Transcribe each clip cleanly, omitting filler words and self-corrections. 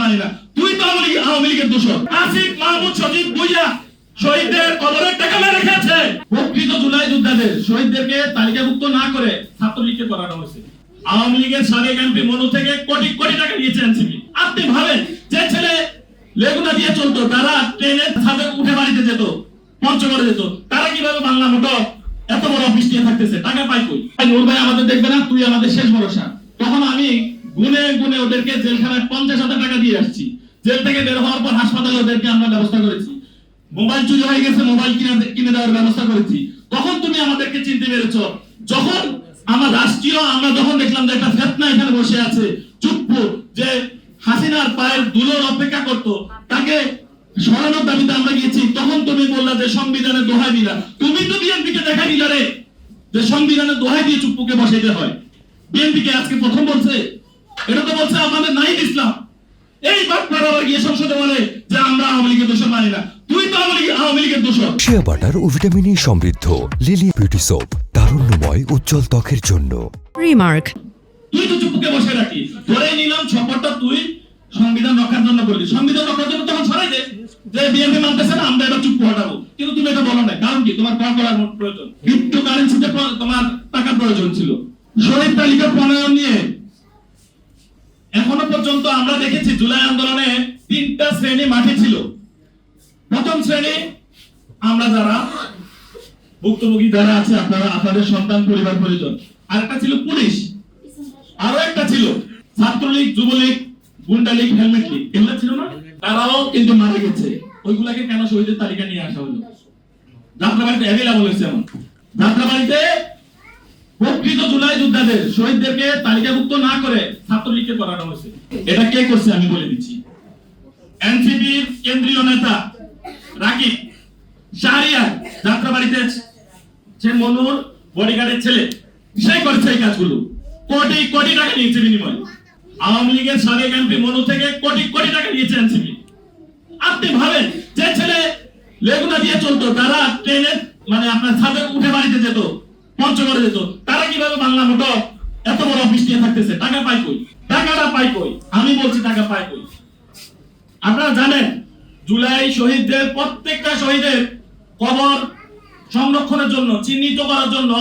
মানি না, তুই তো আওয়ামী লীগের দোষর। আসিফ মাহমুদ সজীব ভুঁইয়া শহীদদের কবরের টাকা মেরে রেখেছে। প্রকৃত জুলাই যোদ্ধাদের শহীদদেরকে তালিকাভুক্ত না করে ছাত্রলীগকে করানো হয়েছে। আওয়ামী লীগের সাবেক এমপি মনু থেকে কোটি কোটি টাকা নিয়েছে এনসিপি। আপনি ভাবেন, যে ছেলে লেগুনা দিয়ে চলতো, তারা ট্রেনের ছাদে উঠে বাড়িতে যেত, পঞ্চগড়ে যেত, তারা কিভাবে বাংলা মোটো এত বড় অফিস নিয়ে থাকতেছে? টাকা পাই কই? নূর ভাই আমাদের দেখবে না, তুই আমাদের শেষ ভরসা। তখন আমি গুনে গুনে ওদেরকে জেলখানায় 50,000 টাকা দিয়ে আসছি। জেল থেকে বের হওয়ার পর হাসপাতালে ওদেরকে আমরা ব্যবস্থা করেছি। মোবাইল চুরি হয়ে গেছে, মোবাইল কিনে দেওয়ার ব্যবস্থা করেছি। তখন তুমি আমাদেরকে চিনতে পেরেছো। যখন আমরা যখন দেখলাম যে একটা ফেতনা এখানে বসে আছে, চুপ, যে হাসিনার পায়ের ধুলোর অপেক্ষা করতো, তাকে সরানোর দাবিতে আমরা গিয়েছি, তখন তুমি বললা যে সংবিধানের দোহাই দিলা। তুমি তো বিএনপিকে দেখাই দিলা রে যে সংবিধানের দোহাই দিয়ে চুপ্পুকে বসাইতে হয়। বিএনপিকে আজকে প্রথম বলছে, এটা তো বলছে আমাদের নাহিদ ইসলাম। এই বাটপার আবার গিয়ে সংসদে বলে যে আমরা আওয়ামী লীগের দোষর মানি না, তুই তো আওয়ামী লীগের দোষর। শিয়া বাটার ও ভিটামিন সমৃদ্ধ লিলি বিউটি সোপ, তারুণ্যময় উজ্জ্বল ত্বকের জন্য। রিমার্ক, তুই তো চুপ্পুকে বসে রাখি, ধরে নিলাম সফরটা তুই সংবিধান রক্ষার জন্য করলি। সংবিধান রক্ষার জন্য তখন ছড়াই দে যে বিএনপি মানতেছে না, আমরা এটা চুপ্পু হটাবো। কিন্তু তুমি এটা বলো না, কারণ কি? তোমার করার প্রয়োজন, ক্রিপ্টোকারেন্সিতে তোমার টাকার প্রয়োজন ছিল। শহীদ তালিকা প্রণয়ন নিয়ে এখনো পর্যন্ত আমরা দেখেছি জুলাই আন্দোলনে 3টা শ্রেণী মাঠে ছিল। প্রথম শ্রেণী আমরা যারা ভুক্তভোগী যারা আছে, আপনারা, আপনাদের সন্তান, পরিবার, পরিজন। আরেকটা ছিল পুলিশ, আরো একটা ছিল ছাত্রলীগ, যুবলীগ, গুন্ডা লীগ, হেলমেট লীগ। এগুলো ছিল না? তারাও কিন্তু মারা গেছে। ওইগুলাকে কেন শহীদের তালিকা নিয়ে আসা হলো? যাত্রাবাড়িতে অ্যাভেলেবল হয়েছে। এমন যাত্রাবাড়িতে প্রকৃত জুলাই যোদ্ধাদের শহীদদেরকে তালিকাভুক্ত না করে ছাত্রলীগকে করানো হয়েছে। এটা কে করছে আমি বলে দিচ্ছি। এনসিপির কেন্দ্রীয় নেতা রাকিব শাহরিয়ার যাত্রাবাড়িতে, সে মনুর বডিগার্ডের ছেলে, সে করছে এই কাজগুলো। কোটি কোটি টাকা নিয়েছে বিনিময়ে। আওয়ামী লীগের সাবেক এমপি মনু থেকে কোটি কোটি টাকা নিয়েছে এনসিপি। আপনি ভাবেন, যে ছেলে লেগুনা দিয়ে চলতো, তারা ট্রেনের আপনার ছাদে উঠে বাড়িতে যেত, পঞ্চগড়ে যেত, তারা কিভাবে বাংলা মোটো এত বড় অফিস নিয়ে থাকতেছে? টাকা পাই কই? টাকাটা পাই কই? আমি বলছি টাকা পাই কই? আপনারা জানেন জুলাই শহীদদের, প্রত্যেকটা শহীদের কবর সংরক্ষণের জন্য, চিহ্নিত করার জন্য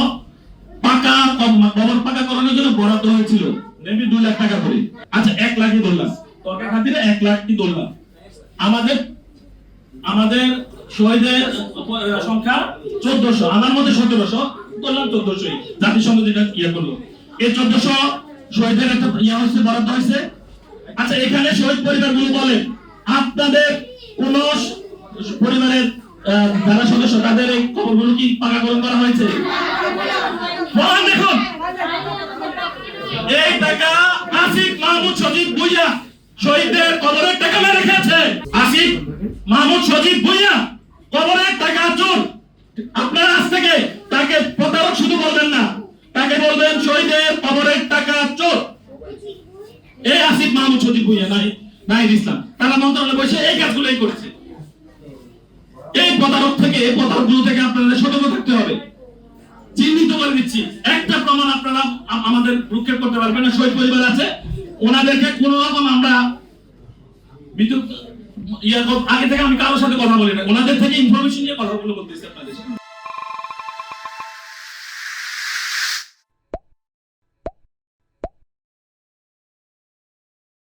কবর পাকা করানোর জন্য বরাদ্দ হয়েছিল 2 লাখ টাকা করে। আচ্ছা, 1 লাখই ধরলাম, তর্কের খাতিরে 1 লাখই ধরলাম। আমাদের শহীদের সংখ্যা 1400, আমার মধ্যে 1700 ধরলাম, 1400 জাতিসংঘ যেটা করলো। এই 1400 শহীদের একটা হচ্ছে, বরাদ্দ হয়েছে। আচ্ছা, এখানে শহীদ পরিবারগুলো বলেন, আপনাদের কোন পরিবারের যারা সদস্য, তাদের এই কবরগুলো কি পাকাকরণ করা হয়েছে? দেখুন, এই টাকা আসিফ মাহমুদ সজীব ভুঁইয়া শহীদদের কবরের টাকা মেরে রেখেছে। আসিফ মাহমুদ সজীব ভুঁইয়া কবরের টাকা চোর। আপনারা আজ থেকে তাকে প্রতারক শুধু বলবেন না, তাকে বলবেন শহীদের কবরের টাকা চোর। এই আসিফ মাহমুদ সজীব ভুঁইয়া, নাহিদ ইসলাম, তারা মন্ত্রণালয়ে বসে এই কাজগুলোই করেছে। এই প্রতারকগুলো থেকে আপনাদের সতর্ক থাকতে হবে। চিহ্নিত করে দিচ্ছি, একটা প্রমাণ আপনারা আমাদের ভ্রুক্ষেপ করতে পারবেন না। শহীদ পরিবার আছে, ওনাদেরকে কোন রকম আমরা আগে থেকে আমি কারোর সাথে কথা বলি না, ওনাদের থেকে ইনফরমেশন নিয়ে কথাগুলো বলতেছি।